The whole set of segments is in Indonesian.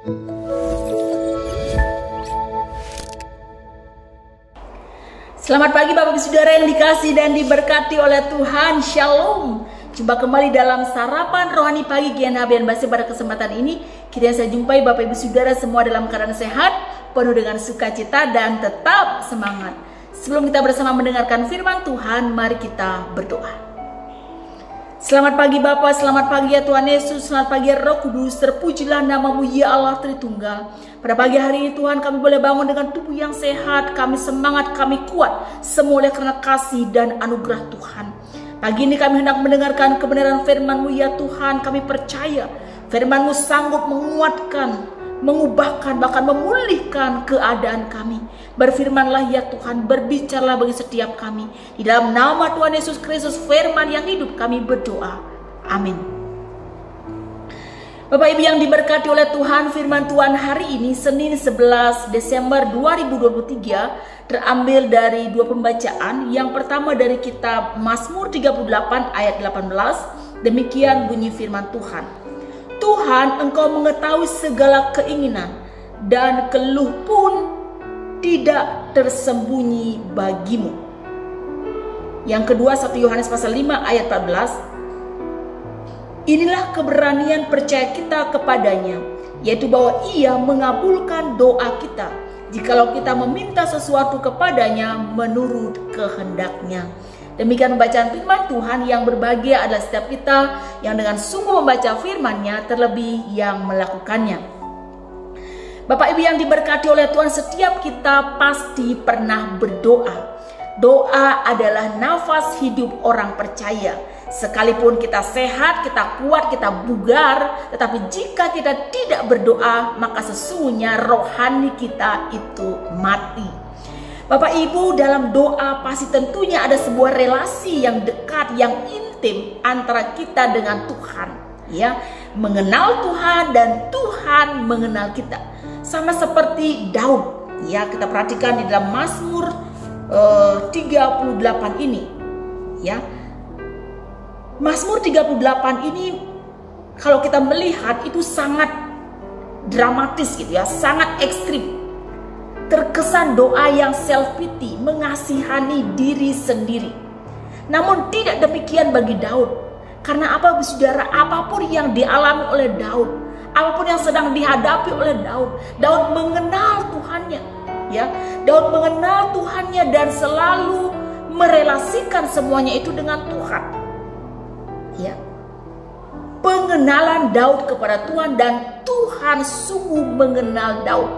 Selamat pagi Bapak Ibu Saudara yang dikasihi dan diberkati oleh Tuhan. Shalom. Jumpa kembali dalam sarapan rohani pagi GNHB dan Basi. Pada kesempatan ini kita saya jumpai Bapak Ibu Saudara semua dalam keadaan sehat, penuh dengan sukacita dan tetap semangat. Sebelum kita bersama mendengarkan firman Tuhan, mari kita berdoa. Selamat pagi Bapa, selamat pagi ya Tuhan Yesus, selamat pagi ya Roh Kudus, terpujilah namamu ya Allah Tritunggal. Pada pagi hari ini Tuhan kami boleh bangun dengan tubuh yang sehat, kami semangat, kami kuat, semua oleh karena kasih dan anugerah Tuhan. Pagi ini kami hendak mendengarkan kebenaran firman-Mu ya Tuhan, kami percaya firman-Mu sanggup menguatkan, mengubahkan, bahkan memulihkan keadaan kami. Berfirmanlah ya Tuhan, berbicaralah bagi setiap kami. Di dalam nama Tuhan Yesus Kristus, firman yang hidup, kami berdoa. Amin. Bapak Ibu yang diberkati oleh Tuhan, firman Tuhan hari ini Senin 11 Desember 2023 terambil dari dua pembacaan. Yang pertama dari kitab Mazmur 38 ayat 18. Demikian bunyi firman Tuhan. Tuhan, Engkau mengetahui segala keinginan, dan keluh pun tidak tersembunyi bagimu. Yang kedua 1 Yohanes pasal 5 ayat 14. Inilah keberanian percaya kita kepadanya, yaitu bahwa Ia mengabulkan doa kita jikalau kita meminta sesuatu kepadanya menurut kehendaknya. Demikian bacaan firman Tuhan. Yang berbahagia adalah setiap kita yang dengan sungguh membaca firman-Nya, terlebih yang melakukannya. Bapak Ibu yang diberkati oleh Tuhan, setiap kita pasti pernah berdoa. Doa adalah nafas hidup orang percaya. Sekalipun kita sehat, kita kuat, kita bugar, tetapi jika kita tidak berdoa, maka sesungguhnya rohani kita itu mati. Bapak Ibu, dalam doa pasti tentunya ada sebuah relasi yang dekat, yang intim antara kita dengan Tuhan, ya, mengenal Tuhan dan Tuhan mengenal kita. Sama seperti Daud, ya, kita perhatikan di dalam Mazmur 38 ini, ya. Mazmur 38 ini kalau kita melihat itu sangat dramatis gitu ya, sangat ekstrim. Terkesan doa yang self pity, mengasihani diri sendiri. Namun tidak demikian bagi Daud. Karena apa Saudara, apapun yang dialami oleh Daud, apapun yang sedang dihadapi oleh Daud, Daud mengenal Tuhannya, ya. Daud mengenal Tuhannya dan selalu merelasikan semuanya itu dengan Tuhan. Ya. Pengenalan Daud kepada Tuhan, dan Tuhan sungguh mengenal Daud.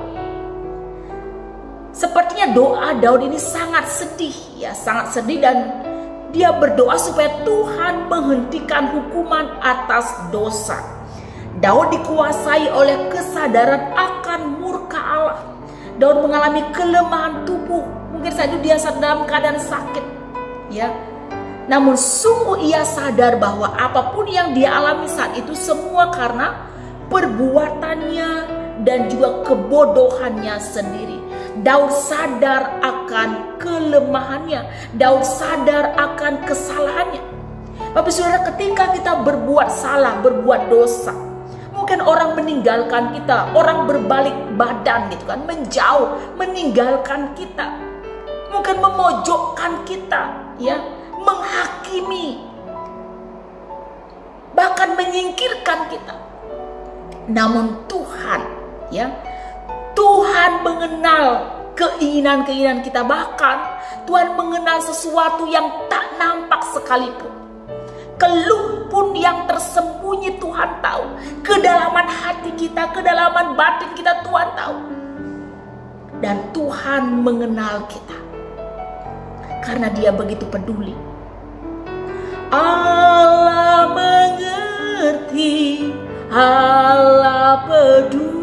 Sepertinya doa Daud ini sangat sedih, ya, sangat sedih, dan dia berdoa supaya Tuhan menghentikan hukuman atas dosa. Daud dikuasai oleh kesadaran akan murka Allah. Daud mengalami kelemahan tubuh. Mungkin saja dia dalam keadaan sakit, ya. Namun sungguh ia sadar bahwa apapun yang dia alami saat itu semua karena perbuatannya dan juga kebodohannya sendiri. Daud sadar akan kelemahannya. Daud sadar akan kesalahannya. Bapak Saudara, ketika kita berbuat salah, berbuat dosa, mungkin orang meninggalkan kita, orang berbalik badan gitu kan, menjauh, meninggalkan kita, mungkin memojokkan kita, ya, menghakimi, bahkan menyingkirkan kita. Namun Tuhan, ya, Tuhan mengenal keinginan-keinginan kita, bahkan Tuhan mengenal sesuatu yang tak nampak sekalipun. Keluh pun yang tersembunyi Tuhan tahu. Kedalaman hati kita, kedalaman batin kita Tuhan tahu. Dan Tuhan mengenal kita karena Dia begitu peduli. Allah mengerti, Allah peduli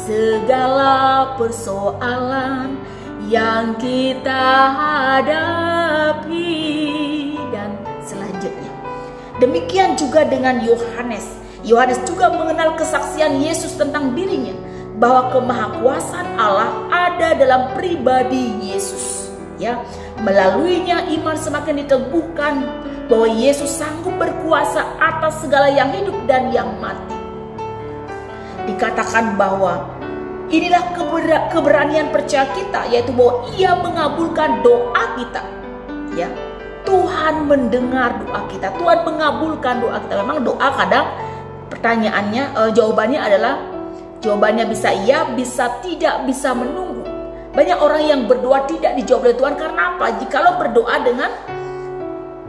segala persoalan yang kita hadapi. Dan selanjutnya, demikian juga dengan Yohanes. Yohanes juga mengenal kesaksian Yesus tentang dirinya, bahwa kemahakuasaan Allah ada dalam pribadi Yesus, ya. Melaluinya iman semakin diteguhkan bahwa Yesus sanggup berkuasa atas segala yang hidup dan yang mati. dikatakan bahwa inilah keberanian percaya kita, yaitu bahwa Ia mengabulkan doa kita. Ya, Tuhan mendengar doa kita, Tuhan mengabulkan doa kita. Memang doa kadang pertanyaannya, jawabannya bisa iya, bisa tidak, bisa menunggu. Banyak orang yang berdoa tidak dijawab oleh Tuhan karena apa? Jikalau berdoa dengan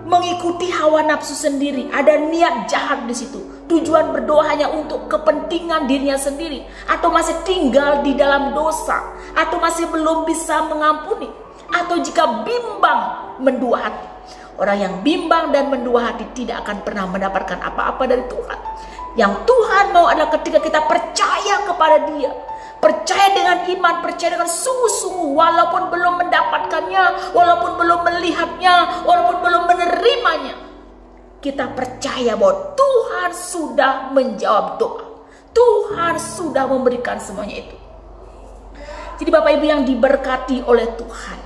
mengikuti hawa nafsu sendiri, ada niat jahat di situ. Tujuan berdoa hanya untuk kepentingan dirinya sendiri, atau masih tinggal di dalam dosa, atau masih belum bisa mengampuni, atau jika bimbang mendua hati. Orang yang bimbang dan mendua hati tidak akan pernah mendapatkan apa-apa dari Tuhan. Yang Tuhan mau adalah ketika kita percaya kepada Dia, percaya dengan iman, percaya dengan sungguh-sungguh, walaupun belum mendapatkannya, walaupun belum melihatnya, walaupun belum menerimanya, kita percaya bahwa Tuhan sudah menjawab doa. Tuhan sudah memberikan semuanya itu. Jadi Bapak Ibu yang diberkati oleh Tuhan,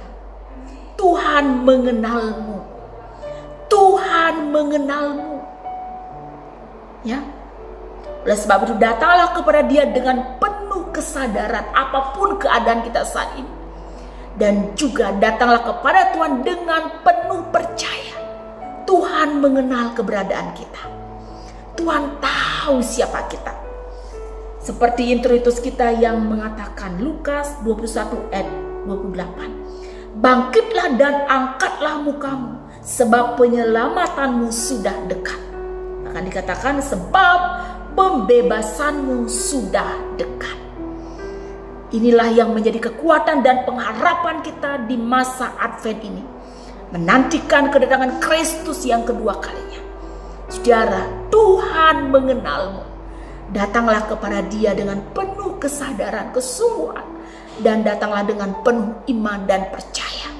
Tuhan mengenalmu. Tuhan mengenalmu. Ya. Oleh sebab itu datanglah kepada Dia dengan penuh kesadaran apapun keadaan kita saat ini. Dan juga datanglah kepada Tuhan dengan penuh percaya. Tuhan mengenal keberadaan kita. Tuhan tahu siapa kita. Seperti introitus kita yang mengatakan, Lukas 21 ayat 28. Bangkitlah dan angkatlah mukamu, sebab penyelamatanmu sudah dekat. Akan dikatakan sebab pembebasanmu sudah dekat. Inilah yang menjadi kekuatan dan pengharapan kita di masa Advent ini, menantikan kedatangan Kristus yang kedua kalinya. Saudara, Tuhan mengenalmu. Datanglah kepada Dia dengan penuh kesadaran, kesungguhan, dan datanglah dengan penuh iman dan percaya.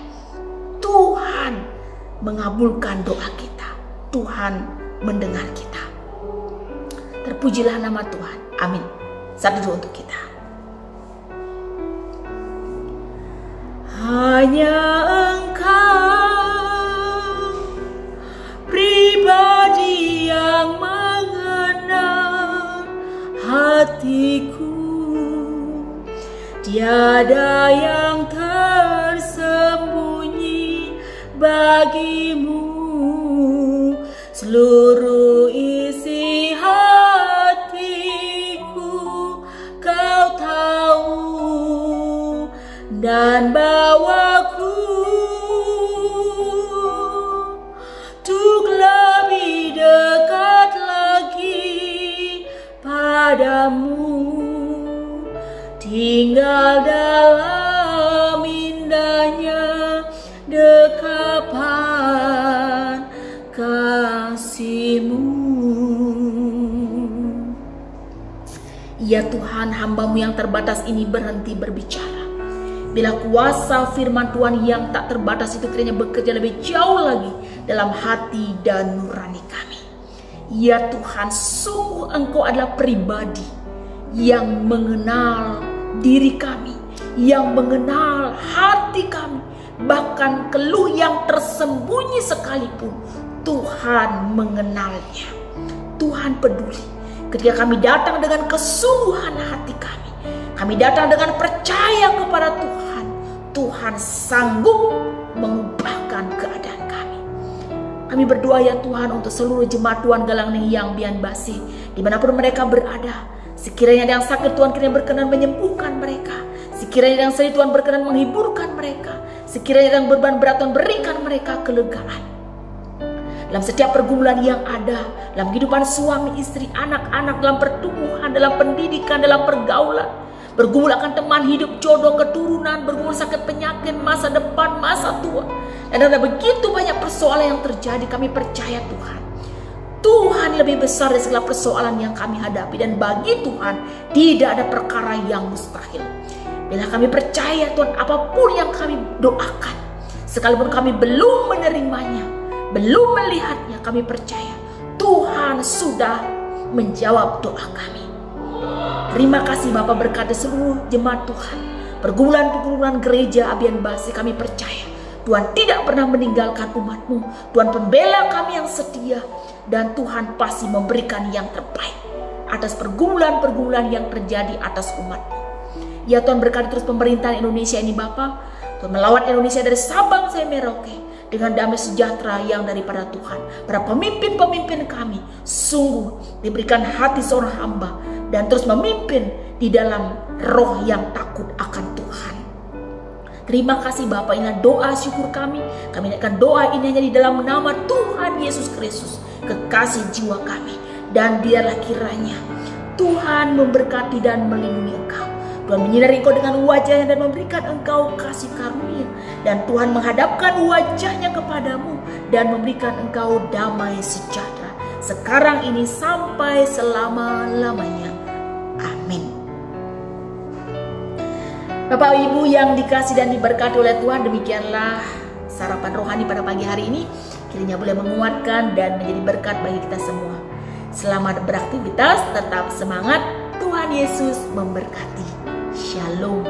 Tuhan mengabulkan doa kita. Tuhan mendengar kita. Terpujilah nama Tuhan. Amin. Satu doa untuk kita. Hanya Engkau pribadi yang mengenal hatiku. Tiada yang tersembunyi bagimu. Seluruh isi hatiku Kau tahu, dan bawaku untuk lebih dekat lagi padamu, tinggal dalam indahnya dekapan kasih-Mu. Ya Tuhan, hamba-Mu yang terbatas ini berhenti berbicara. Bila kuasa firman Tuhan yang tak terbatas itu kiranya bekerja lebih jauh lagi dalam hati dan nurani kami. Ya Tuhan, sungguh Engkau adalah pribadi yang mengenal diri kami, yang mengenal hati kami, bahkan keluh yang tersembunyi sekalipun Tuhan mengenalnya. Tuhan peduli ketika kami datang dengan kesungguhan hati kami. Kami datang dengan percaya kepada Tuhan. Tuhan sanggup mengubahkan keadaan kami. Kami berdoa ya Tuhan untuk seluruh jemaat Tuhan Galang Nihiyang Bian Basi, dimanapun mereka berada. Sekiranya ada yang sakit, Tuhan kiranya berkenan menyembuhkan mereka. Sekiranya ada yang sedih, Tuhan berkenan menghiburkan mereka. Sekiranya ada yang beban berat, Tuhan berikan mereka kelegaan. Dalam setiap pergumulan yang ada, dalam kehidupan suami, istri, anak-anak, dalam pertumbuhan, dalam pendidikan, dalam pergaulan, bergumul akan teman hidup, jodoh, keturunan, bergumul sakit penyakit, masa depan, masa tua. Dan ada begitu banyak persoalan yang terjadi. Kami percaya Tuhan, Tuhan lebih besar dari segala persoalan yang kami hadapi. Dan bagi Tuhan tidak ada perkara yang mustahil. Bila kami percaya Tuhan, apapun yang kami doakan, sekalipun kami belum menerimanya, belum melihatnya, kami percaya Tuhan sudah menjawab doa kami. Terima kasih Bapak, berkati seluruh jemaat Tuhan, pergumulan-pergumulan gereja Abian Basi. Kami percaya Tuhan tidak pernah meninggalkan umat-Mu. Tuhan pembela kami yang setia, dan Tuhan pasti memberikan yang terbaik. atas pergumulan-pergumulan yang terjadi atas umat-Mu. Ya Tuhan, berkati terus pemerintahan Indonesia ini Bapa. Tuhan melawat Indonesia dari Sabang sampai Merauke dengan damai sejahtera yang daripada Tuhan. Para pemimpin-pemimpin kami sungguh diberikan hati seorang hamba dan terus memimpin di dalam roh yang takut akan Tuhan. Terima kasih Bapa, inilah doa syukur kami. Kami naikkan doa ini hanya di dalam nama Tuhan Yesus Kristus, kekasih jiwa kami. Dan biarlah kiranya Tuhan memberkati dan melindungi engkau. Tuhan menyinari engkau dengan wajahnya dan memberikan engkau kasih karunia. Dan Tuhan menghadapkan wajahnya kepadamu dan memberikan engkau damai sejahtera sekarang ini sampai selama-lamanya. Amin. Bapak Ibu yang dikasih dan diberkati oleh Tuhan, demikianlah sarapan rohani pada pagi hari ini. Kiranya boleh menguatkan dan menjadi berkat bagi kita semua. Selamat beraktivitas, tetap semangat. Tuhan Yesus memberkati. Shalom.